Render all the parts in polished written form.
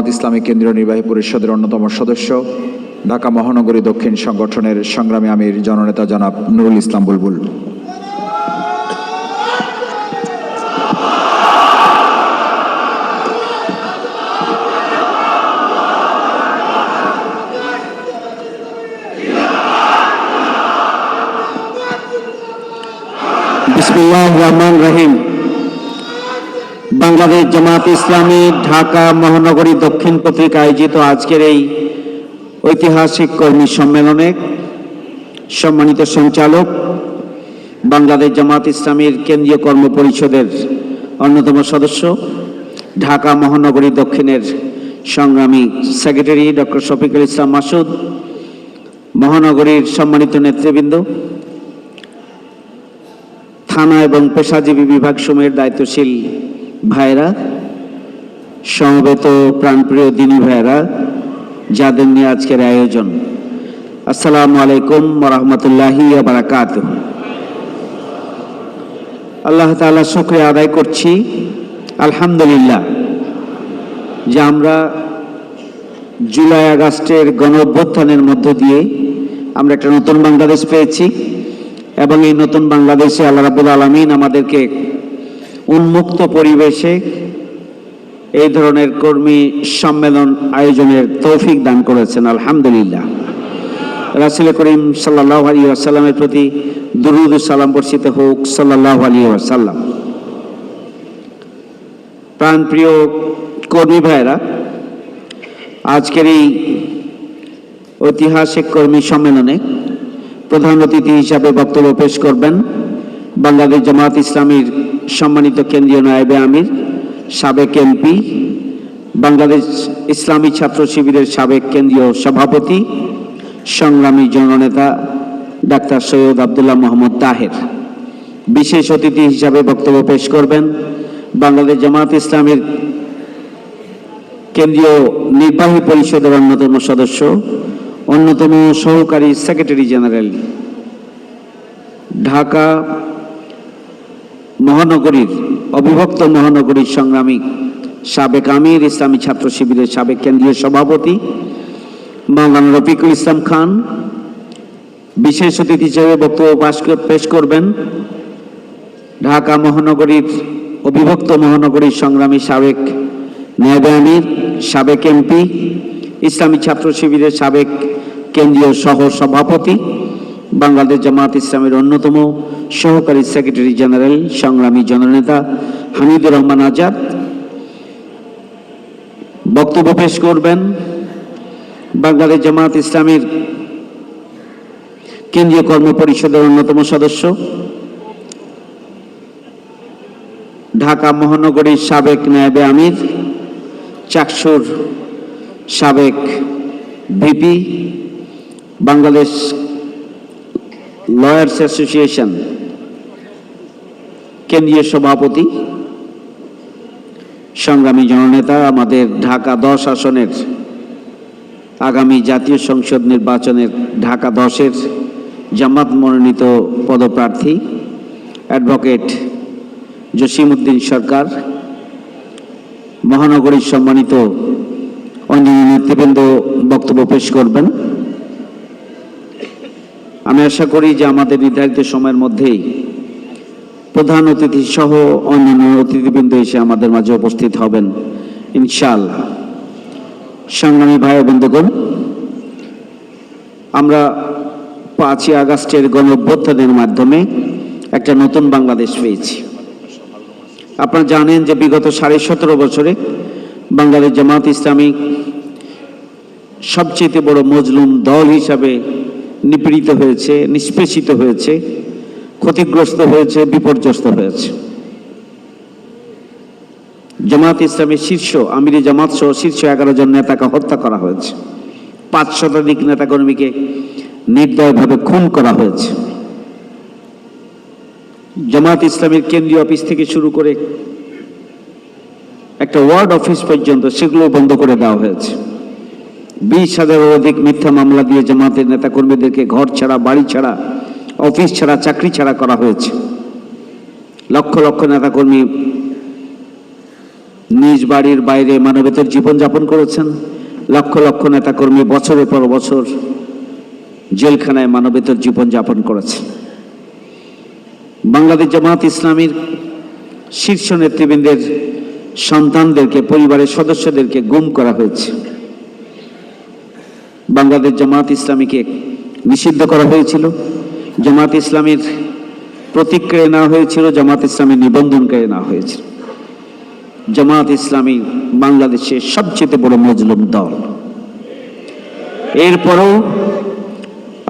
জামাত ইসলামী কেন্দ্রীয় নির্বাহী পরিষদের অন্যতম সদস্য, ঢাকা মহানগরী দক্ষিণ সংগঠনের সংগ্রামী আমির জননেতা জনাব নুরুল ইসলাম বুলবুল। বিসমিল্লাহির রহমানির রহিম। বাংলাদেশ জামাত ইসলামী ঢাকা মহানগরী দক্ষিণ কর্তৃক আয়োজিত আজকের এই ঐতিহাসিক কর্মী সম্মেলনে সম্মানিত সঞ্চালক, বাংলাদেশ জামাত ইসলামীর কেন্দ্রীয় কর্ম পরিষদের অন্যতম সদস্য, ঢাকা মহানগরী দক্ষিণের সংগ্রামী সেক্রেটারি ডক্টর শফিকুল ইসলাম মাসুদ, মহানগরীর সম্মানিত নেতৃবৃন্দ, থানা এবং পেশাজীবী বিভাগ সমূহের দায়িত্বশীল ভাইরা, সমবেত প্রাণপ্রিয় দিনী ভাইরা, যাদের নিয়ে আজকের আয়োজন, আসসালামু আলাইকুম ওয়া রাহমাতুল্লাহি ওয়া বারাকাতুহু। আল্লাহ তাআলা শুকরিয়া আদায় করছি, আলহামদুলিল্লাহ, যে আমরা জুলাই আগস্টের গণ অভ্যুত্থানের মধ্য দিয়ে আমরা একটা নতুন বাংলাদেশ পেয়েছি এবং এই নতুন বাংলাদেশে আল্লাহ রাব্বুল আলামিন আমাদেরকে উন্মুক্ত পরিবেশে এই ধরনের কর্মী সম্মেলন আয়োজনের তৌফিক দান করেছেন, আলহামদুলিল্লাহ। রাসূল করিম সাল্লাল্লাহু আলাইহি ওয়াসাল্লামের প্রতি দুরূদ ও সালাম বর্ষিত হোক, সাল্লাল্লাহু আলাইহি ওয়াসাল্লাম। প্রাণপ্রিয় কর্মী ভাইরা, আজকের এই ঐতিহাসিক কর্মী সম্মেলনে প্রধান অতিথি হিসাবে বক্তব্য পেশ করবেন বাংলাদেশ জামাত ইসলামীর সম্মানিত কেন্দ্রীয় নায়েবে আমির, সাবেক এমপি, বাংলাদেশ ইসলামী ছাত্র শিবিরের সাবেক কেন্দ্রীয় সভাপতি, সংগ্রামী জননেতা ডাক্তার সৈয়দ আব্দুল্লাহ মোহাম্মদ তাহের। বিশেষ অতিথি হিসাবে বক্তব্য পেশ করবেন বাংলাদেশ জামাত ইসলামীর কেন্দ্রীয় নির্বাহী পরিষদের অন্যতম সদস্য, অন্যতম সহকারী সেক্রেটারি জেনারেল, ঢাকা মহানগরীর অবিভক্ত মহানগরীর সংগ্রামী সাবেক আমির, ইসলামী ছাত্র শিবিরের সাবেক কেন্দ্রীয় সভাপতি মাওলানা রফিকুল ইসলাম খান। বিশেষ অতিথি হিসেবে বক্তব্য পেশ করবেন ঢাকা মহানগরীর অবিভক্ত মহানগরীর সংগ্রামী সাবেক নায়েবে আমির, সাবেক এমপি, ইসলামী ছাত্র শিবিরের সাবেক কেন্দ্রীয় সহ সভাপতি, বাংলাদেশ জামাত ইসলামের অন্যতম সহকারী সেক্রেটারি জেনারেল, সংগ্রামী জননেতা হামিদুর রহমান আজাদ। বক্তব্য পেশ করবেন বাংলাদেশ জামাত ইসলামীর কেন্দ্রীয় কর্ম পরিষদের অন্যতম সদস্য, ঢাকা মহানগরীর সাবেক নায়েবে আমির, চাকসুর সাবেক ভিপি, বাংলাদেশ লয়ার্স অ্যাসোসিয়েশন কেন্দ্রীয় সভাপতি, সংগ্রামী জননেতা, আমাদের ঢাকা 10 আসনের আগামী জাতীয় সংসদ নির্বাচনের ঢাকা 10-এর জামাত মনোনীত পদপ্রার্থী অ্যাডভোকেট জসিমউদ্দিন সরকার, মহানগরীর সম্মানিত অন্যান্য নেতৃবৃন্দ বক্তব্য পেশ করবেন। আমি আশা করি যে আমাদের নির্ধারিত সময়ের মধ্যেই প্রধান অতিথি সহ অন্যান্য অতিথিবৃন্দ এসে আমাদের মাঝে উপস্থিত হবেন ইনশাআল্লাহ। সংগ্রামী ভাই ও বন্ধুগণ, আমরা 5ই আগস্টের গণ অভ্যুত্থানের মাধ্যমে একটা নতুন বাংলাদেশ পেয়েছি। আপনারা জানেন যে বিগত 17.5 বছরে বাংলাদেশ জামাত ইসলামী সবচেয়ে বড় মজলুম দল হিসাবে নিপীড়িত হয়েছে, নিষ্পেষিত হয়েছে, ক্ষতিগ্রস্ত হয়েছে, বিপর্যস্ত হয়েছে। জামাত ইসলামের শীর্ষ আমিরে জামাত সহ শীর্ষ 11 জন নেতাকে হত্যা করা হয়েছে, 5 শতাধিক নেতাকর্মীকে নির্দয়ভাবে খুন করা হয়েছে। জামাত ইসলামের কেন্দ্রীয় অফিস থেকে শুরু করে একটা ওয়ার্ড অফিস পর্যন্ত সেগুলো বন্ধ করে দেওয়া হয়েছে। 20,000-এর অধিক মিথ্যা মামলা দিয়ে জামাতের নেতাকর্মীদেরকে ঘর ছাড়া, বাড়ি ছাড়া, অফিস ছাড়া, চাকরি ছাড়া করা হয়েছে। লক্ষ লক্ষ নেতাকর্মী নিজ বাড়ির বাইরে মানবেতর জীবনযাপন করেছেন। লক্ষ লক্ষ নেতাকর্মী বছরের পর বছর জেলখানায় মানবেতর জীবনযাপন করেছেন। বাংলাদেশ জামাত ইসলামীর শীর্ষ নেতৃবৃন্দের সন্তানদেরকে, পরিবারের সদস্যদেরকে গুম করা হয়েছে। বাংলাদেশ জামাত ইসলামীকে নিষিদ্ধ করা হয়েছিল, জামাত ইসলামীর প্রতীক কেড়ে নেওয়া হয়েছিল, জামাত ইসলামীর নিবন্ধন কেড়ে নেওয়া হয়েছিল। জামাত ইসলামী বাংলাদেশের সবচেয়ে বড় মজলুম দল। এরপরও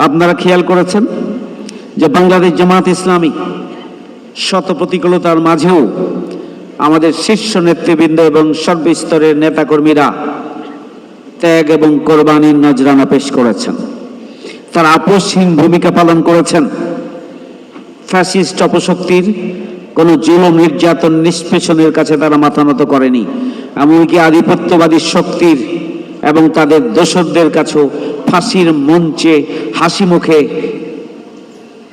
আপনারা খেয়াল করেছেন যে বাংলাদেশ জামাত ইসলামী শত প্রতিকূলতার মাঝেও আমাদের শীর্ষ নেতৃবৃন্দ এবং সর্বস্তরের নেতাকর্মীরা ত্যাগ এবং কোরবানির নজরানা পেশ করেছেন। তারা আপোষহীন ভূমিকা পালন করেছেন। ফ্যাসিস্ট অপশক্তির কোনো জুলুম, নির্যাতন, নিষ্পেষণের কাছে তারা মাথা নত করেনি। এমনকি আধিপত্যবাদী শক্তির এবং তাদের দোসরদের কাছেও ফাঁসির মঞ্চে হাসি মুখে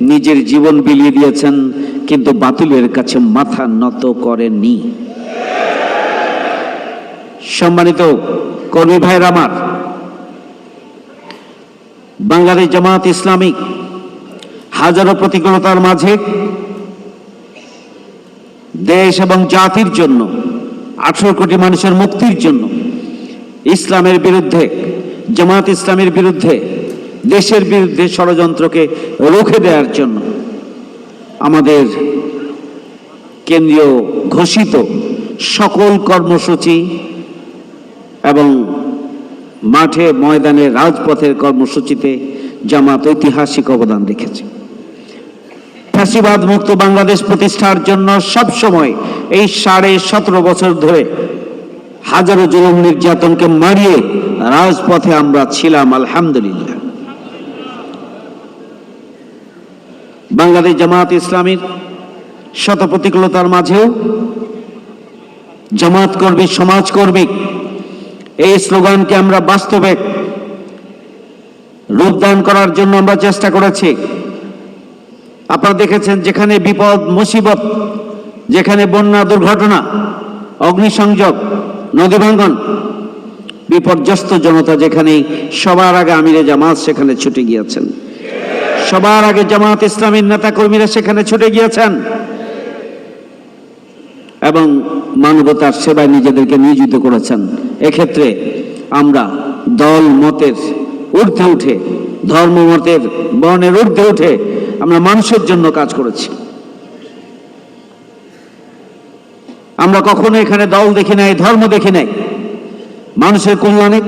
নিজের জীবন বিলিয়ে দিয়েছেন, কিন্তু বাতিলের কাছে মাথা নত করেননি। সম্মানিত কর্মী ভাইয়ের আমার, বাংলাদেশ জামাত ইসলামী হাজারো প্রতিকূলতার মাঝে দেশ এবং জাতির জন্য, 18 কোটি মানুষের মুক্তির জন্য, ইসলামের বিরুদ্ধে, জামাত ইসলামের বিরুদ্ধে, দেশের বিরুদ্ধে ষড়যন্ত্রকে রুখে দেওয়ার জন্য আমাদের কেন্দ্রীয় ঘোষিত সকল কর্মসূচি এবং মাঠে ময়দানে রাজপথের কর্মসূচিতে জামাত ঐতিহাসিক অবদান রেখেছে। ফ্যাসিবাদ মুক্ত বাংলাদেশ প্রতিষ্ঠার জন্য সবসময় এই 17.5 বছর ধরে হাজারো জুলুম নির্যাতনকে মারিয়ে রাজপথে আমরা ছিলাম, আলহামদুলিল্লাহ। বাংলাদেশ জামাত ইসলামীর শত প্রতিকূলতার মাঝেও জামাত কর্মী, সমাজ কর্মী, এই স্লোগানকে আমরা বাস্তবে রূপদান করার জন্য আমরা চেষ্টা করেছি। আপনারা দেখেছেন, যেখানে বিপদ মুসিবত, যেখানে বন্যা, দুর্ঘটনা, অগ্নিসংযোগ, নদী ভাঙ্গন, বিপর্যস্ত জনতা যেখানে, সবার আগে আমিরে জামাত সেখানে ছুটে গিয়েছেন। সবার আগে জামাত ইসলামীর নেতা কর্মীরা সেখানে ছুটে গিয়েছেন এবং মানবতার সেবায় নিজেদেরকে নিয়োজিত করেছেন। এক্ষেত্রে আমরা দল মতের ঊর্ধ্বে উঠে, ধর্ম মতের বর্ণের ঊর্ধ্বে উঠে আমরা মানুষের জন্য কাজ করেছি। আমরা কখনো এখানে দল দেখি নাই, ধর্ম দেখি নাই। মানুষের কল্যাণে,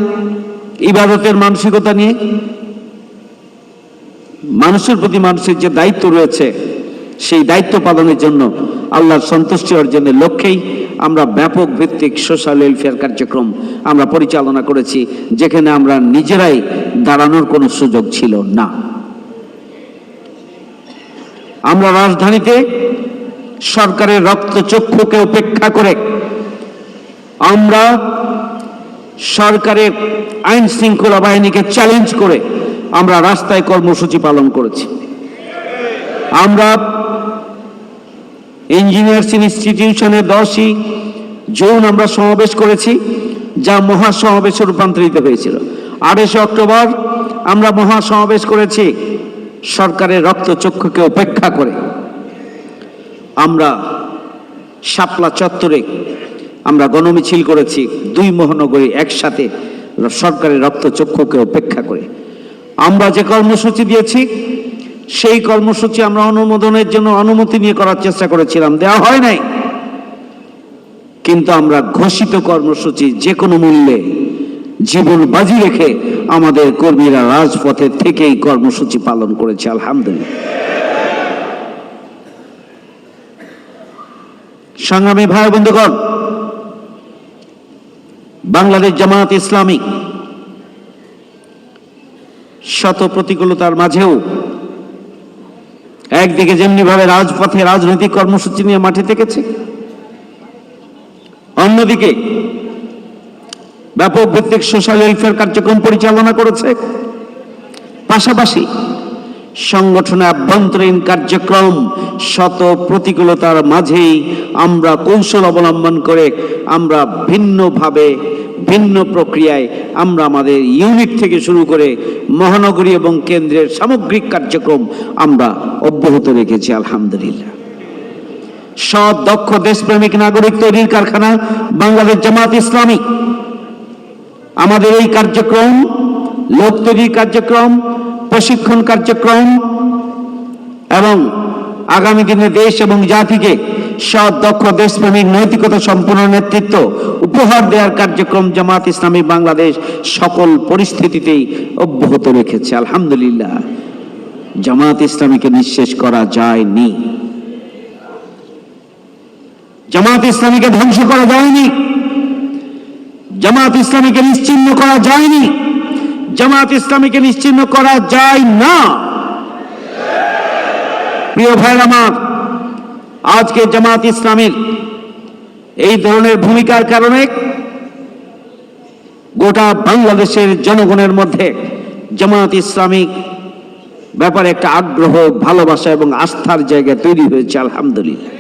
ইবাদতের মানসিকতা নিয়ে, মানুষের প্রতি মানুষের যে দায়িত্ব রয়েছে, সেই দায়িত্ব পালনের জন্য, আল্লাহর সন্তুষ্টি অর্জনের লক্ষ্যেই আমরা ব্যাপক ভিত্তিক সোশ্যাল ওয়েলফেয়ার কার্যক্রম আমরা পরিচালনা করেছি, যেখানে আমরা নিজেরাই দাঁড়ানোর কোনো সুযোগ ছিল না। আমরা রাজধানীতে সরকারের রক্তচক্ষুকে উপেক্ষা করে, আমরা সরকারের আইন শৃঙ্খলা বাহিনীকে চ্যালেঞ্জ করে আমরা রাস্তায় কর্মসূচি পালন করেছি। আমরা ইঞ্জিনিয়ার্স ইনস্টিটিউশনে 10ই জুন আমরা সমাবেশ করেছি, যা মহাসমাবেশে রূপান্তরিত হয়েছিল। 28 অক্টোবর আমরা মহাসমাবেশ করেছি সরকারের রক্তচক্ষুকে উপেক্ষা করে। আমরা শাপলা চত্বরে আমরা গণমিছিল করেছি, 2 মহানগরী একসাথে সরকারের রক্তচক্ষুকে উপেক্ষা করে। আমরা যে কর্মসূচি দিয়েছি, সেই কর্মসূচি আমরা অনুমোদনের জন্য অনুমতি নিয়ে করার চেষ্টা করেছিলাম, দেওয়া হয় নাই। কিন্তু আমরা ঘোষিত কর্মসূচি যে কোনো মূল্যে জীবন বাজি রেখে আমাদের কর্মীরা রাজপথে থেকেই কর্মসূচি পালন করেছে, আলহামদুলিল্লাহ। সংগ্রামী ভাই বন্ধুগণ, বাংলাদেশ জামাত ইসলামী শত প্রতিকূলতার মাঝেও একদিকে যেমনি ভাবে রাজপথে রাজনৈতিক কর্মসূচি নিয়ে মাঠে থেকেছে, অন্যদিকে ব্যাপক ভিত্তিক সোশ্যাল ওয়েলফেয়ার কার্যক্রম পরিচালনা করেছে। পাশাপাশি সংগঠনের আভ্যন্তরীণ কার্যক্রম শত প্রতিকূলতার মাঝেই আমরা কৌশল অবলম্বন করে আমরা ভিন্নভাবে ভিন্ন প্রক্রিয়ায় আমরা আমাদের ইউনিট থেকে শুরু করে মহানগরী এবং কেন্দ্রের সামগ্রিক কার্যক্রম আমরা অব্যাহত রেখেছি আলহামদুলিল্লাহ। সৎ দক্ষ দেশপ্রেমিক নাগরিক তৈরির কারখানা বাংলাদেশ জামাত ইসলামী। আমাদের এই কার্যক্রম, লোক তৈরির কার্যক্রম, প্রশিক্ষণ কার্যক্রম এবং আগামী দিনে দেশ এবং জাতিকে সৎ দক্ষ দেশপ্রেমিক নৈতিকতা সম্পন্ন নেতৃত্ব উপহার দেওয়ার কার্যক্রম জামাত ইসলামী বাংলাদেশ সকল পরিস্থিতিতেই অব্যাহত রেখেছে আলহামদুলিল্লাহ। জামাত ইসলামীকে নিঃশেষ করা যায়নি, জামাত ইসলামীকে ধ্বংস করা যায়নি, জামাত ইসলামীকে নিশ্চিহ্ন করা যায়নি, জামাত ইসলামীকে নিশ্চিহ্ন করা যায় না। প্রিয় ভাইরা আমার, আজকে জামাত ইসলামীর এই ধরনের ভূমিকার কারণে গোটা বাংলাদেশের জনগণের মধ্যে জামাত ইসলামী ব্যাপারে একটা আগ্রহ, ভালোবাসা এবং আস্থার জায়গা তৈরি হয়েছে আলহামদুলিল্লাহ।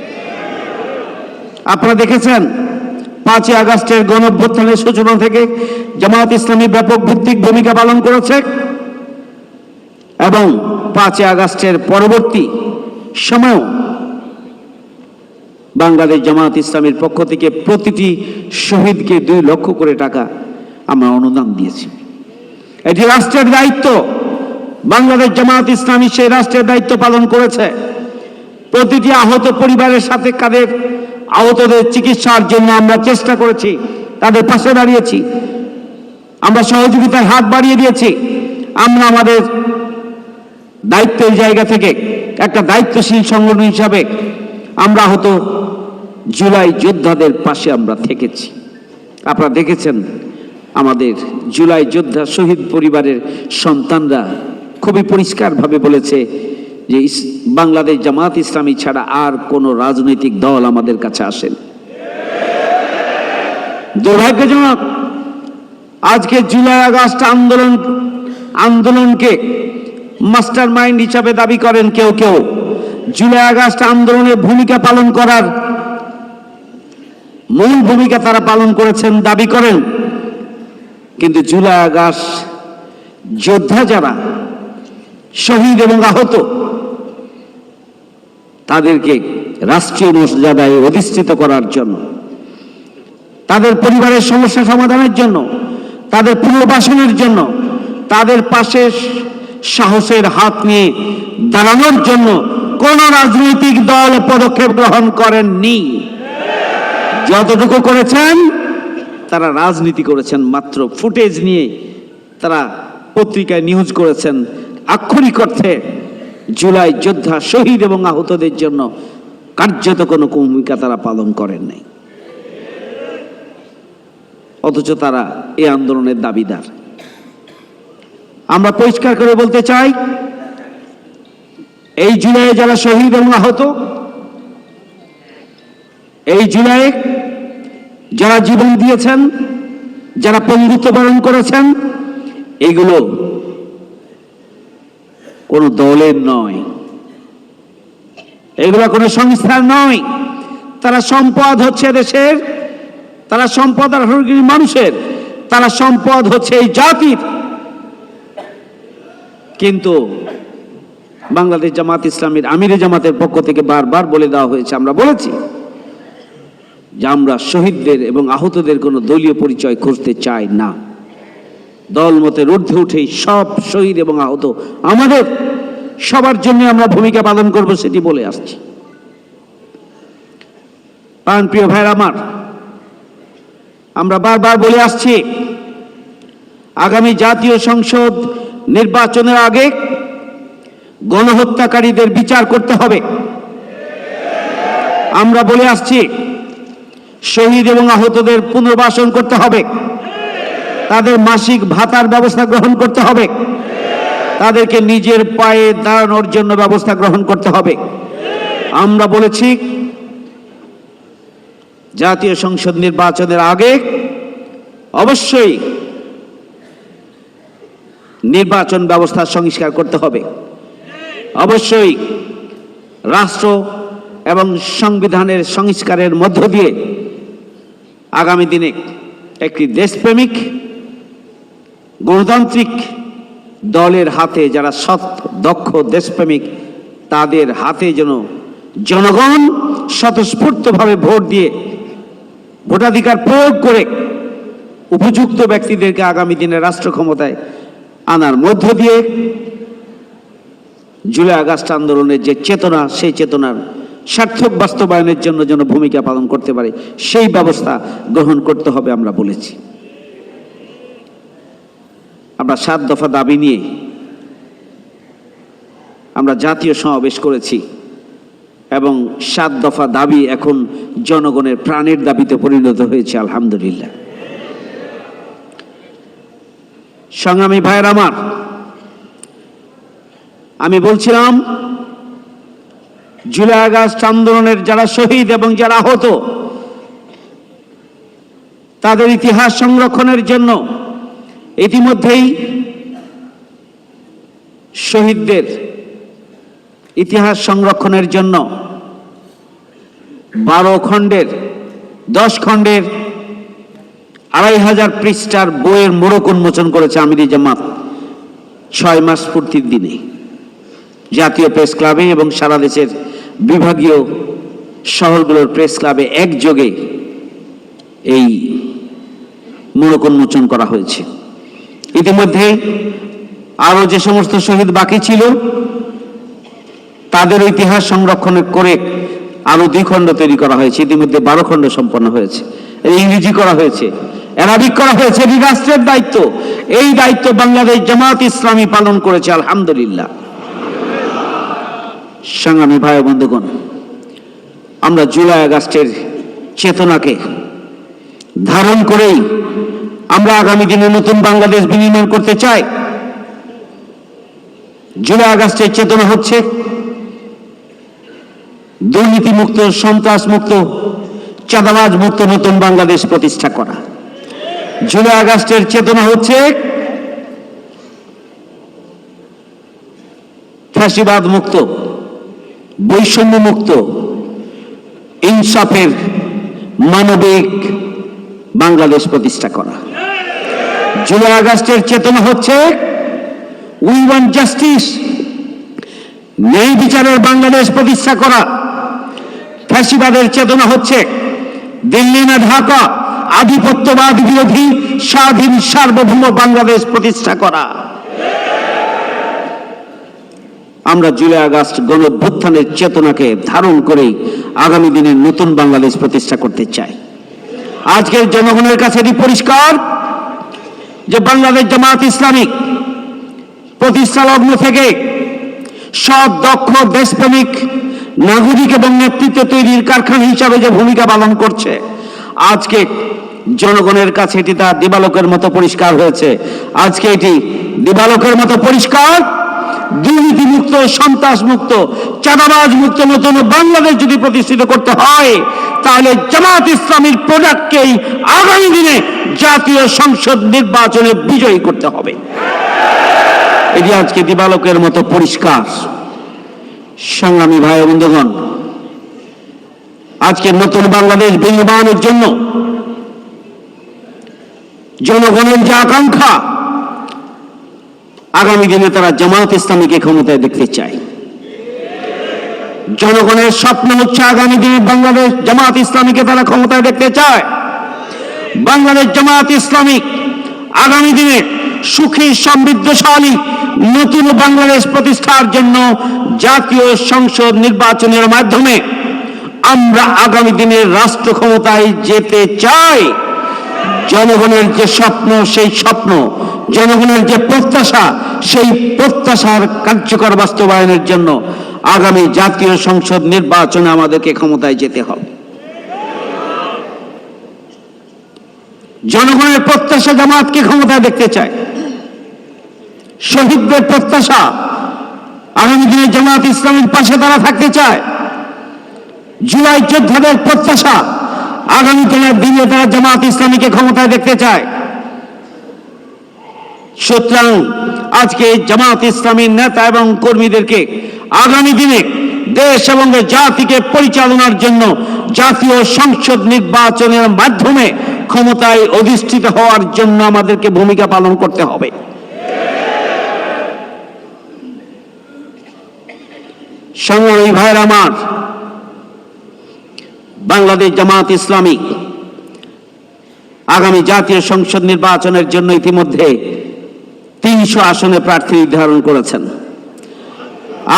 আপনারা দেখেছেন 5ই আগস্টের গণঅভ্যুত্থানের সূচনা থেকে জামাত ইসলামী ব্যাপক ভিত্তিক ভূমিকা পালন করেছে এবং 5ই আগস্টের পরবর্তী সময়ও বাংলাদেশ জামাত ইসলামীর পক্ষ থেকে প্রতিটি শহীদকে 2 লক্ষ করে টাকা আমরা অনুদান দিয়েছি। এটি রাষ্ট্রের দায়িত্ব, বাংলাদেশ জামাত ইসলামী সেই রাষ্ট্রের দায়িত্ব পালন করেছে। প্রতিটি আহত পরিবারের সাথে কাদের আহতদের চিকিৎসার জন্য আমরা চেষ্টা করেছি, তাদের পাশে দাঁড়িয়েছি, আমরা সহযোগিতার হাত বাড়িয়ে দিয়েছি। আমরা আমাদের দায়িত্বের জায়গা থেকে একটা দায়িত্বশীল সংগঠন হিসাবে আমরা আহত জুলাই যোদ্ধাদের পাশে আমরা থেকেছি। আপনারা দেখেছেন আমাদের জুলাই যোদ্ধা শহীদ পরিবারের সন্তানরা খুবই পরিষ্কারভাবে বলেছে যে বাংলাদেশ জামাত ইসলামী ছাড়া আর কোনো রাজনৈতিক দল আমাদের কাছে আসেন। দুর্ভাগ্যজনক, আজকে জুলাই আগস্ট আন্দোলনকে মাস্টার মাইন্ড হিসাবে দাবি করেন কেউ কেউ, জুলাই আগস্ট আন্দোলনের ভূমিকা পালন করার মূল ভূমিকা তারা পালন করেছেন দাবি করেন, কিন্তু জুলাই আগস্ট যোদ্ধা যারা শহীদ এবং আহত তাদেরকে রাষ্ট্রীয় মর্যাদায় অধিষ্ঠিত করার জন্য, তাদের পরিবারের সমস্যা সমাধানের জন্য, তাদের পুনর্বাসনের জন্য, তাদের পাশে সাহসের হাত নিয়ে দাঁড়ানোর জন্য কোন রাজনৈতিক দল পদক্ষেপ গ্রহণ করেননি। যতটুকু করেছেন তারা রাজনীতি করেছেন, মাত্র ফুটেজ নিয়ে তারা পত্রিকায় নিউজ করেছেন। আক্ষরিক অর্থে জুলাই যোদ্ধা শহীদ এবং আহতদের জন্য কার্যত কোনো ভূমিকা তারা পালন করেন নাই, অথচ তারা এই আন্দোলনের দাবিদার। আমরা পরিষ্কার করে বলতে চাই, এই জুলাইয়ে যারা শহীদ এবং আহত, এই জুলাইয়ে যারা জীবন দিয়েছেন, যারা পঙ্গুত্ব বরণ করেছেন, এগুলো কোনো দলের নয়, এগুলো কোনো সংস্থার নয়। তারা সম্পদ হচ্ছে দেশের, তারা সম্পদ আর মানুষের, তারা সম্পদ হচ্ছে এই জাতির। কিন্তু বাংলাদেশ জামাত ইসলামীর আমিরে জামাতের পক্ষ থেকে বারবার বলে দেওয়া হয়েছে, আমরা বলেছি যে আমরা শহীদদের এবং আহতদের কোনো দলীয় পরিচয় করতে চাই না। দলমতের ঊর্ধ্বে উঠেই সব শহীদ এবং আহত আমাদের, সবার জন্য আমরা ভূমিকা পালন করব সেটি বলে আসছি। প্রিয় ভাইরা আমার, আমরা বারবার বলে আসছি, আগামী জাতীয় সংসদ নির্বাচনের আগে গণহত্যাকারীদের বিচার করতে হবে। আমরা বলে আসছি, শহীদ এবং আহতদের পুনর্বাসন করতে হবে, তাদের মাসিক ভাতার ব্যবস্থা গ্রহণ করতে হবে, তাদেরকে নিজের পায়ে দাঁড়ানোর জন্য ব্যবস্থা গ্রহণ করতে হবে। আমরা বলেছি জাতীয় সংসদ নির্বাচনের আগে অবশ্যই নির্বাচন ব্যবস্থা সংস্কার করতে হবে। অবশ্যই রাষ্ট্র এবং সংবিধানের সংস্কারের মধ্য দিয়ে আগামী দিনে একটি দেশপ্রেমিক গণতান্ত্রিক দলের হাতে, যারা সৎ দক্ষ দেশপ্রেমিক, তাদের হাতে যেন জনগণ স্বতঃস্ফূর্তভাবে ভোট দিয়ে ভোটাধিকার প্রয়োগ করে উপযুক্ত ব্যক্তিদেরকে আগামী দিনে রাষ্ট্র ক্ষমতায় আনার মধ্য দিয়ে জুলাই আগস্ট আন্দোলনের যে চেতনা, সেই চেতনার সার্থক বাস্তবায়নের জন্য যেন ভূমিকা পালন করতে পারে, সেই ব্যবস্থা গ্রহণ করতে হবে আমরা বলেছি। আমরা 7 দফা দাবি নিয়ে আমরা জাতীয় সমাবেশ করেছি এবং 7 দফা দাবি এখন জনগণের প্রাণের দাবিতে পরিণত হয়েছে, আলহামদুলিল্লাহ। সংগ্রামী ভাইয়ের আমার, আমি বলছিলাম জুলাই আগস্ট আন্দোলনের যারা শহীদ এবং যারা আহত, তাদের ইতিহাস সংরক্ষণের জন্য ইতিমধ্যেই শহীদদের ইতিহাস সংরক্ষণের জন্য 12 খণ্ডের 10 খণ্ডের 2500 পৃষ্ঠার বইয়ের মোড়ক উন্মোচন করেছে আমিরি জামাত 6 মাস পূর্তির দিনে জাতীয় প্রেস ক্লাবে এবং সারা দেশের বিভাগীয় শহরগুলোর প্রেস ক্লাবে একযোগে এই মোড়ক উন্মোচন করা হয়েছে। ইতিমধ্যে আরো যে সমস্ত শহীদ বাকি ছিল তাদের ইতিহাস সংরক্ষণ করে আরো 2 খণ্ড তৈরি করা হয়েছে। ইতিমধ্যে 12 খণ্ড সম্পন্ন হয়েছে। ইংরেজি করা হয়েছে, অ্যারাবিক করা হয়েছে। এটি রাষ্ট্রের দায়িত্ব। এই দায়িত্ব বাংলাদেশ জামাত ইসলামী পালন করেছে, আলহামদুলিল্লাহ। সংগ্রামী ভাই বন্ধুগণ, আমরা জুলাই আগস্টের চেতনাকে ধারণ করেই আমরা আগামী দিনে নতুন বাংলাদেশ বিনির্মাণ করতে চাই। জুলাই আগস্টের চেতনা হচ্ছে দুর্নীতিমুক্ত, সন্ত্রাসমুক্ত, চাঁদাবাজ মুক্ত নতুন বাংলাদেশ প্রতিষ্ঠা করা। জুলাই আগস্টের চেতনা হচ্ছে ফ্যাসিবাদ মুক্ত, বৈষম্য মুক্ত, ইনসাফের মানবিক বাংলাদেশ প্রতিষ্ঠা করা। জুলাই আগস্টের চেতনা হচ্ছে উই ওয়ান্ট জাস্টিস, ন্যায় বিচারের বাংলাদেশ প্রতিষ্ঠা করা। ফ্যাসিবাদের চেতনা হচ্ছে দিল্লি না ঢাকা, আধিপত্যবাদ বিরোধী স্বাধীন সার্বভৌম বাংলাদেশ প্রতিষ্ঠা করা। আমরা জুলাই আগস্ট গণঅভ্যুত্থানের চেতনাকে ধারণ করেই আগামী দিনে নতুন বাংলাদেশ প্রতিষ্ঠা করতে চাই। আজকের জনগণের কাছে এটি পরিষ্কার যে বাংলাদেশ জামাত ইসলামী প্রতিষ্ঠা লগ্ন থেকে সৎ দক্ষ দেশপ্রেমিক নাগরিক এবং নেতৃত্ব তৈরির কারখানা হিসাবে যে ভূমিকা পালন করছে, আজকে জনগণের কাছে এটি তার দিবালোকের মতো পরিষ্কার হয়েছে। আজকে এটি দিবালোকের মতো পরিষ্কার, দুর্নীতিমুক্ত, সন্ত্রাসমুক্ত, চাঁদাবাজ মুক্ত নতুন বাংলাদেশ যদি প্রতিষ্ঠিত করতে হয়, তাহলে জামাত ইসলামীর প্রোডাক্টকেই আগামী দিনে জাতীয় সংসদ নির্বাচনে বিজয়ী করতে হবে। এটি আজকে দিবালোকের মতো পরিষ্কার। সংগ্রামী ভাই বন্ধুগণ, আজকে নতুন বাংলাদেশ বিনির্মাণের জন্য জনগণের যে আকাঙ্ক্ষা, আগামী দিনে তারা জামাত ইসলামীকে ক্ষমতায় দেখতে চায়। জনগণের স্বপ্ন হচ্ছে আগামী দিনে বাংলাদেশ জামাত ইসলামীকে তারা ক্ষমতায় দেখতে চায়। বাংলাদেশ জামাত ইসলামী আগামী দিনে সুখী সমৃদ্ধশালী নতুন বাংলাদেশ প্রতিষ্ঠার জন্য জাতীয় সংসদ নির্বাচনের মাধ্যমে আমরা আগামী দিনে রাষ্ট্র ক্ষমতায় যেতে চাই। জনগণের যে স্বপ্ন, সেই স্বপ্ন, জনগণের যে প্রত্যাশা, সেই প্রত্যাশার কার্যকর বাস্তবায়নের জন্য আগামী জাতীয় সংসদ নির্বাচনে আমাদেরকে ক্ষমতায় যেতে হবে। জনগণের প্রত্যাশা জামাতকে ক্ষমতায় দেখতে চায়। শহীদদের প্রত্যাশা আগামী দিনে জামাত ইসলামের পাশে তারা থাকতে চায়। জুলাই যোদ্ধাদের প্রত্যাশা আগামী দিনে তারা জামাত ইসলামীকে ক্ষমতায় দেখতে চায়। সুতরাং আজকে জামাত ইসলামীর নেতা এবং কর্মীদেরকে আগামী দিনে দেশ এবং জাতিকে পরিচালনার জন্য জাতীয় সংসদ নির্বাচনের মাধ্যমে ক্ষমতায় অধিষ্ঠিত হওয়ার জন্য আমাদেরকে ভূমিকা পালন করতে হবে। সংগ্রামী ভাইয়ের আমার, বাংলাদেশ জামাত ইসলামী আগামী জাতীয় সংসদ নির্বাচনের জন্য ইতিমধ্যে 300 আসনে প্রার্থী নির্ধারণ করেছেন।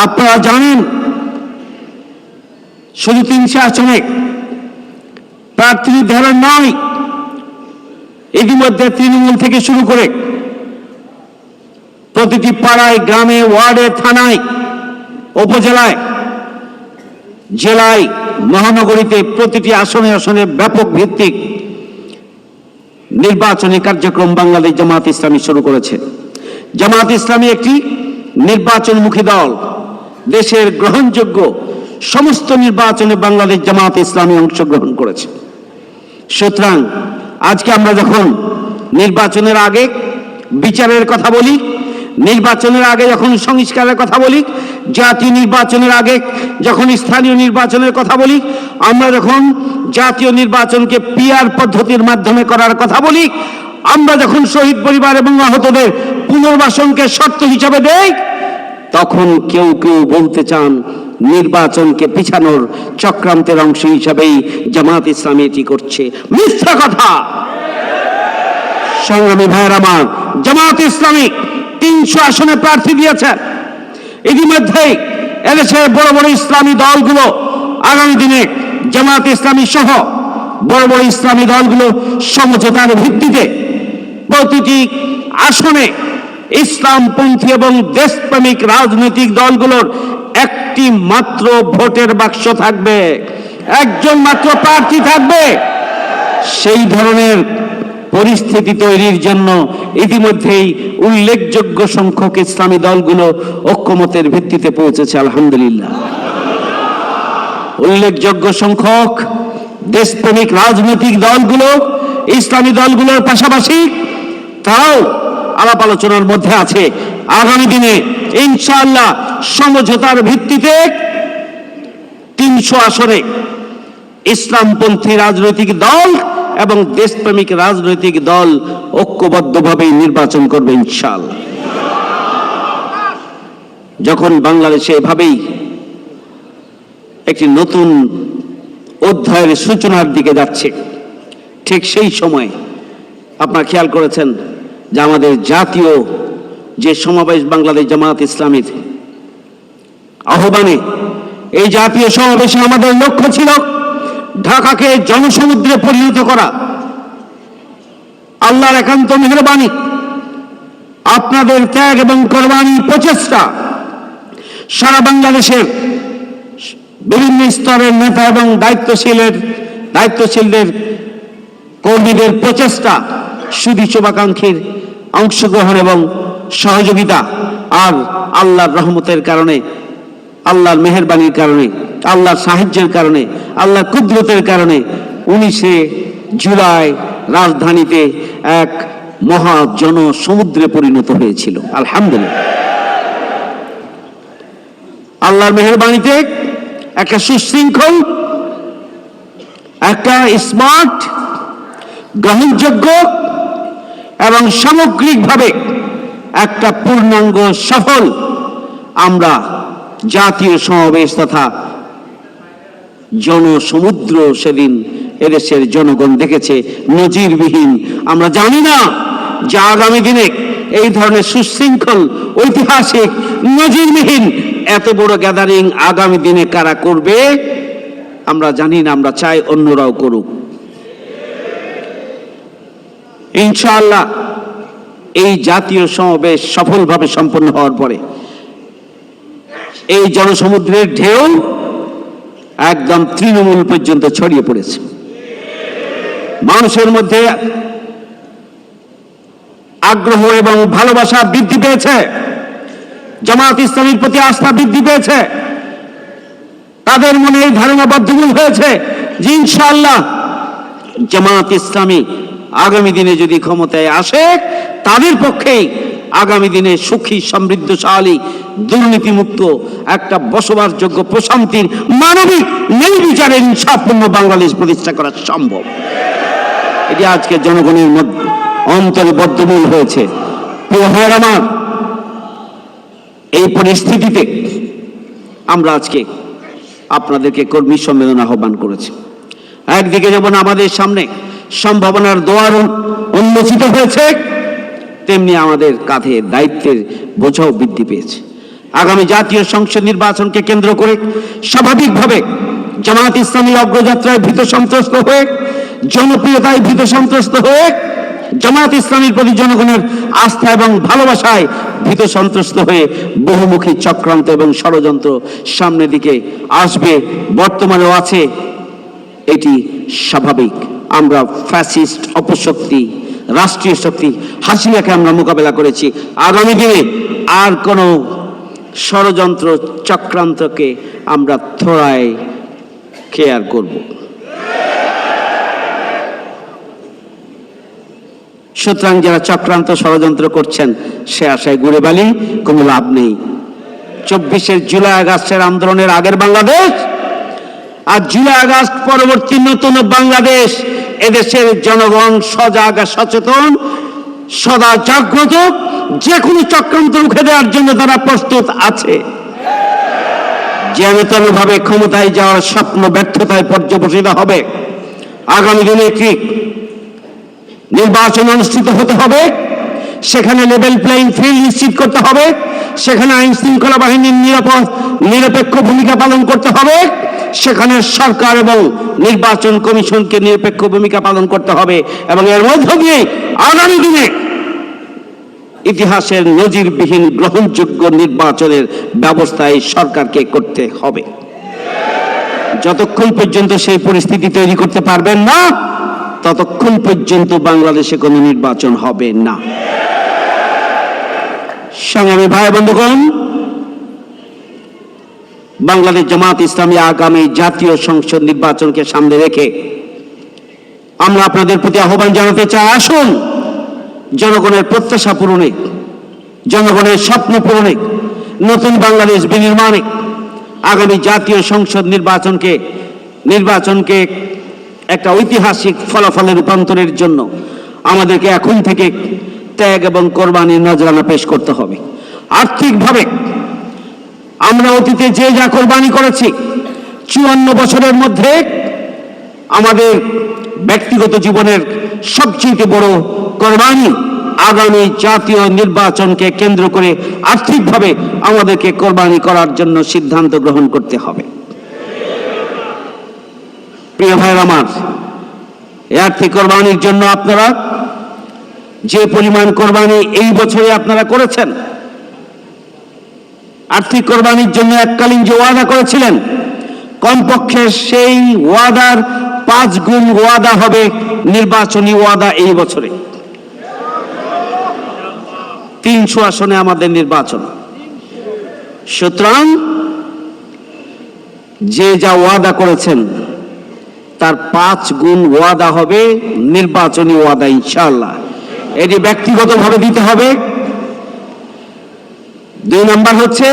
আপনারা জানেন, শুধু 300 আসনে প্রার্থী নির্ধারণ নয়, ইতিমধ্যে তৃণমূল থেকে শুরু করে প্রতিটি পাড়ায়, গ্রামে, ওয়ার্ডে, থানায়, উপজেলায়, জেলায়, মহানগরীতে প্রতিটি আসনে আসনে ব্যাপক ভিত্তিক নির্বাচনী কার্যক্রম বাংলাদেশ জামাত ইসলামী শুরু করেছে। জামাত ইসলামী একটি নির্বাচনমুখী দল। দেশের গ্রহণযোগ্য সমস্ত নির্বাচনে বাংলাদেশ জামাত ইসলামী অংশগ্রহণ করেছে। সুতরাং আজকে আমরা যখন নির্বাচনের আগে বিচারের কথা বলি, নির্বাচনের আগে যখন সংস্কারের কথা বলি, জাতীয় নির্বাচনের আগে যখন স্থানীয় নির্বাচনের কথা বলি, আমরা যখন জাতীয় নির্বাচনকে পিআর পদ্ধতির মাধ্যমে করার কথা বলি, আমরা যখন শহীদ পরিবার এবং আহতদের পুনর্বাসনকে শর্ত হিসাবে দেই, তখন কেউ কেউ বলতে চান নির্বাচনকে পিছানোর চক্রান্তের অংশ হিসাবেই জামাত ইসলামী এটি করছে। মিথ্যা কথা। সংগ্রামী ভাইয়ের আমার, জামাত ইসলামী 300 আসনে প্রার্থী দিয়েছেন। ইতিমধ্যে এদেশের বড় বড় ইসলামী দলগুলো আগামী দিনে জামাত ইসলামী সহ বড় বড় ইসলামী দলগুলো সমঝোতার ভিত্তিতে প্রতিটি আসনে ইসলামপন্থী এবং দেশপ্রেমিক রাজনৈতিক দলগুলোর একটি মাত্র ভোটের বাক্স থাকবে, একজন মাত্র প্রার্থী থাকবে। সেই ধরনের পরিস্থিতি তৈরির জন্য ইতিমধ্যেই উল্লেখযোগ্য সংখ্যক ইসলামী দলগুলো ঐক্যমতের ভিত্তিতে পৌঁছেছে, আলহামদুলিল্লাহ। উল্লেখযোগ্য সংখ্যক দেশপ্রেমিক রাজনৈতিক দলগুলো, ইসলামী দলগুলোর পাশাপাশি তারাও আলাপ আলোচনার মধ্যে আছে। আগামী দিনে ইনশাআল্লাহ সমঝোতার ভিত্তিতে 300 আসনে ইসলামপন্থী রাজনৈতিক দল এবং দেশপ্রেমিক রাজনৈতিক দল ঐক্যবদ্ধভাবে নির্বাচন করবে ইনশাআল্লাহ। যখন বাংলাদেশে এভাবেই একটি নতুন অধ্যায়ের সূচনার দিকে যাচ্ছে, ঠিক সেই সময় আপনারা খেয়াল করেছেন যে আমাদের জাতীয় যে সমাবেশ বাংলাদেশ জামাত ইসলামীর আহ্বানে, এই জাতীয় সমাবেশে আমাদের লক্ষ্য ছিল ঢাকাকে জনসমুদ্রে পরিণত করা। আল্লাহর একান্ত মেহেরবানি, আপনাদের ত্যাগ এবং কোরবানি প্রচেষ্টা, সারা বাংলাদেশের বিভিন্ন স্তরের নেতা এবং দায়িত্বশীলদের কর্মীদের প্রচেষ্টা, সুধী শুভাকাঙ্ক্ষীর অংশগ্রহণ এবং সহযোগিতা, আর আল্লাহর রহমতের কারণে, আল্লাহর মেহেরবানির কারণে, আল্লাহর সাহায্যের কারণে, আল্লাহর কুদরতের কারণে 19শে জুলাই রাজধানীতে এক মহা জনসমুদ্রে পরিণত হয়েছিল, আলহামদুলিল্লাহ। আল্লাহর মেহেরবানিতে একটা সুশৃঙ্খল, একটা স্মার্ট, গ্রহণযোগ্য এবং সামগ্রিকভাবে একটা পূর্ণাঙ্গ সফল আমরা জাতীয় সমাবেশ তথা জনসমুদ্র সেদিন এদেশের জনগণ দেখেছে, নজিরবিহীন। আমরা জানি না যে আগামী দিনে এই ধরনের সুশৃঙ্খল, ঐতিহাসিক, নজিরবিহীন এত বড় গ্যাদারিং আগামী দিনে কারা করবে আমরা জানি না। আমরা চাই অন্যরাও করুক। ইনশাআল্লাহ এই জাতীয় সমাবেশ সফলভাবে সম্পন্ন হওয়ার পরে এই জনসমুদ্রের ঢেউ একদম তৃণমূল পর্যন্ত ছড়িয়ে পড়েছে। মানুষের মধ্যে আগ্রহ এবং ভালোবাসা বৃদ্ধি পেয়েছে, জামাত ইসলামীর প্রতি আস্থা বৃদ্ধি পেয়েছে। তাদের মনে এই ধারণা বদ্ধমূল হয়েছে যে ইনশাআল্লাহ জামাত ইসলামী আগামী দিনে যদি ক্ষমতায় আসে, তাদের পক্ষেই আগামী দিনে সুখী, সমৃদ্ধশালী, দুর্নীতিমুক্ত একটা বসবাসযোগ্য, প্রশান্তির, মানবিক, নির্বিচারের, ইনসাফপূর্ণ বাংলাদেশ প্রতিষ্ঠা করা সম্ভব। এটি আজকে জনগণের মধ্যে অন্তরে বদ্ধমূল হয়েছে। প্রিয় ভাইয়ের আমার, এই পরিস্থিতিতে আমরা আজকে আপনাদেরকে কর্মী সম্মেলন আহ্বান করেছি। একদিকে যেমন আমাদের সামনে সম্ভাবনার দুয়ার উন্মোচিত হয়েছে, তেমনি আমাদের কাঁধে দায়িত্বের বোঝাও বৃদ্ধি পেয়েছে। আগামী জাতীয় সংসদ নির্বাচনকে কেন্দ্র করে স্বাভাবিকভাবে জামায়াত ইসলামী অগ্রযাত্রায় ভীত সন্ত্রস্ত হয়ে, জনপ্রিয়তায় ভীত সন্ত্রস্ত হয়ে, জামায়াত ইসলামীর প্রতি জনগণের আস্থা এবং ভালোবাসায় ভীত সন্ত্রস্ত হয়ে বহুমুখী চক্রান্ত এবং ষড়যন্ত্র সামনের দিকে আসবে, বর্তমানেও আছে। এটি স্বাভাবিক। আমরা ফ্যাসিস্ট অপশক্তি, রাষ্ট্রীয় শক্তি হাসিনাকে আমরা মোকাবেলা করেছি। আগামী দিনে আর কোনো ষড়যন্ত্র চক্রান্তকে আমরা থোড়ায় কেয়ার করব। সুতরাং যারা চক্রান্ত ষড়যন্ত্র করছেন, সে আশায় ঘুরে বালি, কোনো লাভ নেই। 24 জুলাই আগস্টের আন্দোলনের আগের বাংলাদেশ আর জুলাই আগস্ট পরবর্তী নতুন বাংলাদেশ, এদেশের জনগণ সজাগ, সচেতন, সদা জাগ্রত, যে কোনো চক্রান্ত রুখে দেওয়ার জন্য তারা প্রস্তুত আছে। যেভাবে ক্ষমতায় যাওয়ার স্বপ্ন ব্যর্থতায় পর্যবসিত হবে। আগামী দিনে একটি নির্বাচন অনুষ্ঠিত হতে হবে, সেখানে লেভেল প্লেইং ফিল্ড নিশ্চিত করতে হবে, সেখানে আইন শৃঙ্খলা বাহিনীর নিরপেক্ষ ভূমিকা পালন করতে হবে, সেখানে সরকার এবং নির্বাচন কমিশনকে নিরপেক্ষ ভূমিকা পালন করতে হবে, এবং এর মধ্য দিয়ে আগামী দিনে ইতিহাসের নজিরবিহীন গ্রহণযোগ্য নির্বাচনের ব্যবস্থা এই সরকারকে করতে হবে। যতক্ষণ পর্যন্ত সেই পরিস্থিতি তৈরি করতে পারবেন না, ততক্ষণ পর্যন্ত বাংলাদেশে কোনো নির্বাচন হবে না। সংগ্রামী ভাই বন্ধুগণ, বাংলাদেশ জামায়াত ইসলামী আগামী জাতীয় সংসদ নির্বাচনকে সামনে রেখে আমরা আপনাদের প্রতি আহ্বান জানাতে চাই, আসুন জনগণের প্রত্যাশা পূরণে, জনগণের স্বপ্ন পূরণে, নতুন বাংলাদেশ বিনির্মাণে, আগামী জাতীয় সংসদ নির্বাচনকে একটা ঐতিহাসিক ফলাফলে রূপান্তরের জন্য আমাদেরকে এখন থেকে ত্যাগ এবং কোরবানির নজরানা পেশ করতে হবে। আর্থিকভাবে আমরা অতীতে যে যা কোরবানি করেছি, 54 বছরের মধ্যে আমাদের ব্যক্তিগত জীবনের সবচেয়ে বড় কোরবানি আগামী জাতীয় নির্বাচনকে কেন্দ্র করে আর্থিকভাবে আমাদেরকে কোরবানি করার জন্য সিদ্ধান্ত গ্রহণ করতে হবে। প্রিয় ভাইয়ের আমার, এই আর্থিক কোরবানির জন্য আপনারা যে পরিমাণ কোরবানি এই বছরে আপনারা করেছেন, আর্থিক কোরবানির জন্য এককালীন যে ওয়াদা করেছিলেন, কমপক্ষে সেই ওয়াদার 5 গুণ ওয়াদা হবে নির্বাচনী ওয়াদা এই বছরে। 300 আসনে আমাদের নির্বাচন। সুতরাং যে যা ওয়াদা করেছেন তার 5 গুণ ওয়াদা হবে নির্বাচনী ওয়াদা, ইনশাআল্লাহ। এটি ব্যক্তিগতভাবে দিতে হবে। 2 নম্বর হচ্ছে,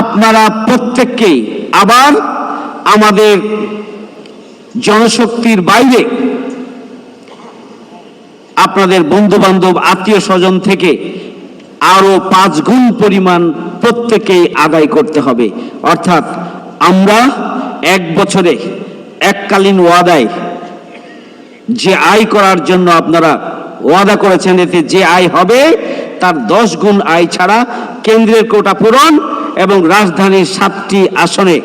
আপনারা প্রত্যেককেই আবার আমাদের জনশক্তির বাইরে আপনাদের বন্ধু বান্ধব, আত্মীয় স্বজন থেকে আরো 5 গুণ পরিমাণ প্রত্যেকেই আদায় করতে হবে। অর্থাৎ আমরা 1 বছরে এককালীন ওয়াদায় যে আয় করার জন্য আপনারা ওয়াদা করেছেন, এতে যে আয় হবে তার 10 গুণ আয় ছাড়া কেন্দ্রের কোটা পূরণ এবং রাজধানীর 7টি আসনে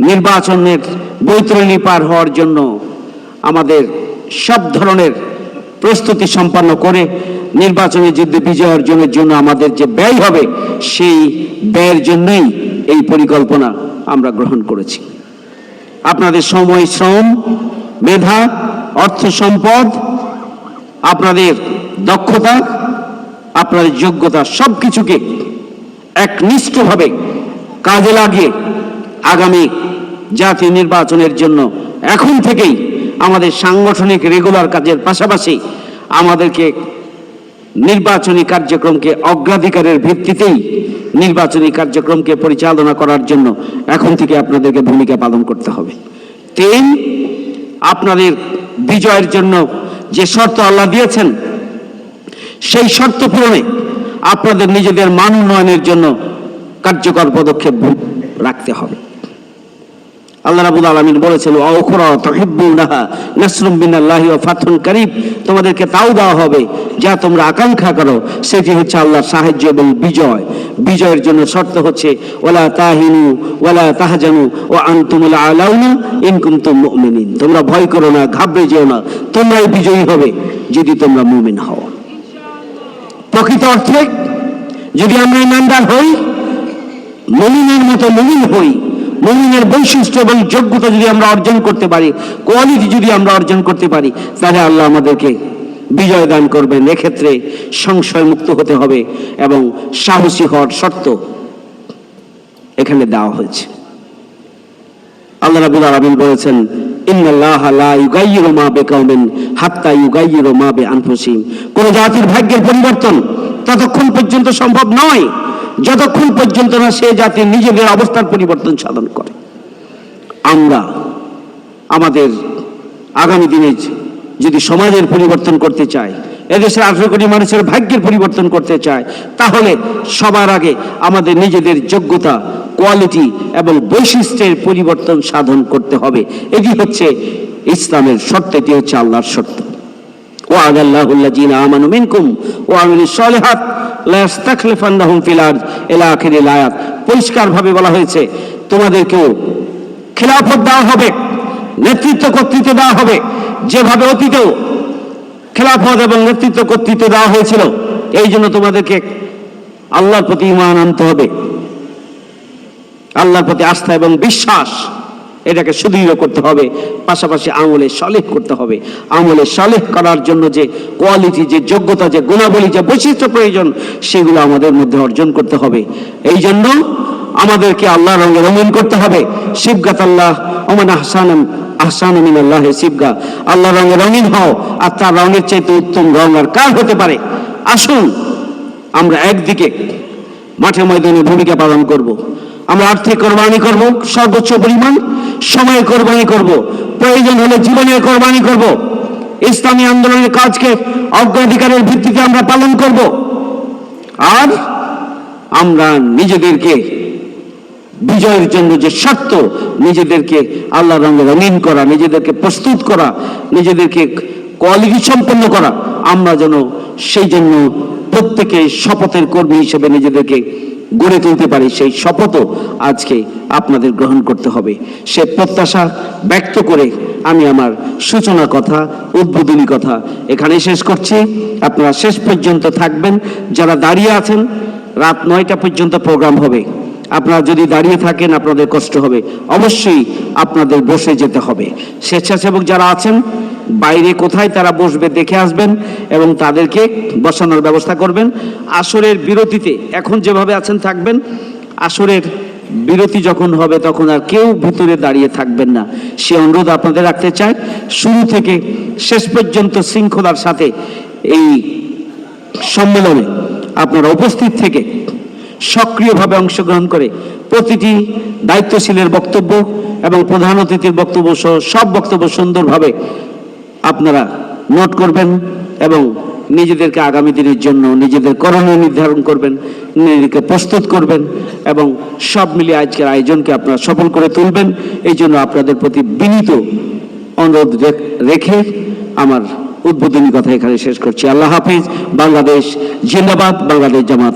নির্বাচনের বৈতরণী পার হওয়ার জন্য আমাদের সব ধরনের প্রস্তুতি সম্পন্ন করে নির্বাচনী যুদ্ধে বিজয় অর্জনের জন্য আমাদের যে ব্যয় হবে, সেই ব্যয়ের জন্যই এই পরিকল্পনা আমরা গ্রহণ করেছি। আপনাদের সময়, শ্রম, মেধা, অর্থ সম্পদ, আপনাদের দক্ষতা, আপনাদের যোগ্যতা সবকিছুকে একনিষ্ঠভাবে কাজে লাগিয়ে আগামী জাতীয় নির্বাচনের জন্য এখন থেকেই আমাদের সাংগঠনিক রেগুলার কাজের পাশাপাশি আমাদেরকে নির্বাচনী কার্যক্রমকে অগ্রাধিকারের ভিত্তিতেই নির্বাচনী কার্যক্রমকে পরিচালনা করার জন্য এখন থেকে আপনাদেরকে ভূমিকা পালন করতে হবে। 3, আপনাদের বিজয়ের জন্য যে শর্ত আল্লাহ দিয়েছেন সেই শর্ত পূরণে আপনাদের নিজেদের মান উন্নয়নের জন্য কার্যকর পদক্ষেপ রাখতে হবে। আল্লাহ রাব্বুল আলামিন বলেছেন, ওয়া তুহিব্বুনাহা নাসরুম মিনাল্লাহি ওয়া ফাতহুন কারীব, তোমাদেরকে তাও দেওয়া হবে যা তোমরা আকাঙ্ক্ষা করো, সেটি হচ্ছে আল্লাহর সাহায্য এবং বিজয়। বিজয়ের জন্য শর্ত হচ্ছে ওয়ালা তাহিনু ওয়ালা তাহজানু ওয়া আনতুমুল আলাউনা ইন কুনতুম মুমিনিন, তোমরা ভয় করো না, ঘাবড়ে যেও না, তোমরাই বিজয়ী হবে যদি তোমরা মুমিন হও। প্রকৃত অর্থে যদি আমরা ইমানদার হই, মুমিনের মতো মুমিন হই, মুমিনের বৈশিষ্ট্য এবং যোগ্যতা যদি আমরা অর্জন করতে পারি, কোয়ালিটি যদি আমরা অর্জন করতে পারি, তাহলে আল্লাহ আমাদেরকে বিজয় দান করবেন। এক্ষেত্রে সংশয় মুক্ত হতে হবে এবং সাহসী হওয়ার শর্ত এখানে দেওয়া হয়েছে। আল্লাহ রাব্বুল আলামিন বলেছেন, ইন্নাল্লাহা লা ইউগাইয়িরু মা বিকাওমিন হাত্তা ইউগাইয়িরু মা বিআনফুসিহিম, কোন জাতির ভাগ্যের পরিবর্তন ততক্ষণ পর্যন্ত সম্ভব নয় যতক্ষণ পর্যন্ত না সে জাতি নিজেদের অবস্থার পরিবর্তন সাধন করে। আমরা আমাদের আগামী দিনে যদি সমাজের পরিবর্তন করতে চাই, এদেশের 18 কোটি মানুষের ভাগ্যের পরিবর্তন করতে চাই, তাহলে সবার আগে আমাদের নিজেদের যোগ্যতা, কোয়ালিটি এবং বৈশিষ্ট্যের পরিবর্তন সাধন করতে হবে। এটি হচ্ছে ইসলামের শর্ত, এটি হচ্ছে আল্লাহর শর্ত। ওয়াদাল্লাহুল্লাযীনা আমানু মিনকুম ওয়া আমিলুস সালিহাত লা ইস্তাখলিফান্নাহুম ফিল আরদ ইলা আখিরিল আয়াত। পরিষ্কারভাবে বলা হয়েছে, তোমাদেরকেও খেলাফত দেওয়া হবে, নেতৃত্ব কর্তৃত্ব দেওয়া হবে, যেভাবে অতীতেও খেলাফত এবং নেতৃত্ব কর্তৃত্ব দেওয়া হয়েছিল। এই জন্য তোমাদেরকে আল্লাহর প্রতি ঈমান আনতে হবে, আল্লাহর প্রতি আস্থা এবং বিশ্বাস এটাকে সুদৃঢ় করতে হবে, পাশাপাশি আমলে সালেহ করতে হবে। আমলে সালেহ করার জন্য যে কোয়ালিটি, যে যোগ্যতা, যে গুণাবলী, যে বৈশিষ্ট্য প্রয়োজন, সেগুলো আমাদের মধ্যে অর্জন করতে হবে। এই জন্য আমাদেরকে আল্লাহর রঙে রঙিন করতে হবে। সিবগাত আল্লাহ ওমান আহসানু মিনাল্লাহি সিবগা, আল্লাহর রঙে রঙিন হও, আর তার রঙের চাইতে উত্তম রঙ আর কার হতে পারে। আসুন আমরা একদিকে মাঠে ময়দানে ভূমিকা পালন করব, আমরা আর্থিক কোরবানি করব, সর্বোচ্চ পরিমাণ সময় কোরবানি করব, প্রয়োজন হলে জীবনের কোরবানি করব, ইসলামী আন্দোলনের কাজকে অগ্রাধিকারের ভিত্তিতে আমরা পালন করব। আর আমরা নিজেদেরকে বিজয়ের জন্য যে শর্ত, নিজেদেরকে আল্লাহর রঙে রঙিন করা, নিজেদেরকে প্রস্তুত করা, নিজেদেরকে কোয়ালিটি সম্পন্ন করা, আমরা যেন সেই জন্য প্রত্যেকে শপথের কর্মী হিসেবে নিজেদেরকে গড়ে তুলতে পারি, সেই শপথও আজকে আপনাদের গ্রহণ করতে হবে। সে প্রত্যাশা ব্যক্ত করে আমি আমার সূচনা কথা, উদ্বোধনী কথা এখানে শেষ করছি। আপনারা শেষ পর্যন্ত থাকবেন। যারা দাঁড়িয়ে আছেন, রাত 9টা পর্যন্ত প্রোগ্রাম হবে। আপনারা যদি দাঁড়িয়ে থাকেন আপনাদের কষ্ট হবে, অবশ্যই আপনাদের বসে যেতে হবে। স্বেচ্ছাসেবক যারা আছেন বাইরে কোথায় তারা বসবে দেখে আসবেন এবং তাদেরকে বসানোর ব্যবস্থা করবেন। আসরের বিরতিতে এখন যেভাবে আছেন থাকবেন, আসরের বিরতি যখন হবে তখন আর কেউ ভিতরে দাঁড়িয়ে থাকবেন না, সে অনুরোধ আপনাদের রাখতে চাই। শুরু থেকে শেষ পর্যন্ত শৃঙ্খলার সাথে এই সম্মেলনে আপনারা উপস্থিত থেকে সক্রিয়ভাবে অংশগ্রহণ করে প্রতিটি দায়িত্বশীলের বক্তব্য এবং প্রধান অতিথির বক্তব্য সহ সব বক্তব্য সুন্দরভাবে আপনারা নোট করবেন এবং নিজেদেরকে আগামী দিনের জন্য নিজেদের করণীয় নির্ধারণ করবেন, নিজেদেরকে প্রস্তুত করবেন এবং সব মিলিয়ে আজকের আয়োজনকে আপনারা সফল করে তুলবেন। এই জন্য আপনাদের প্রতি বিনীত অনুরোধ রেখে আমার উদ্বোধনী কথা এখানে শেষ করছি। আল্লাহ হাফিজ। বাংলাদেশ জিন্দাবাদ। বাংলাদেশ জামাত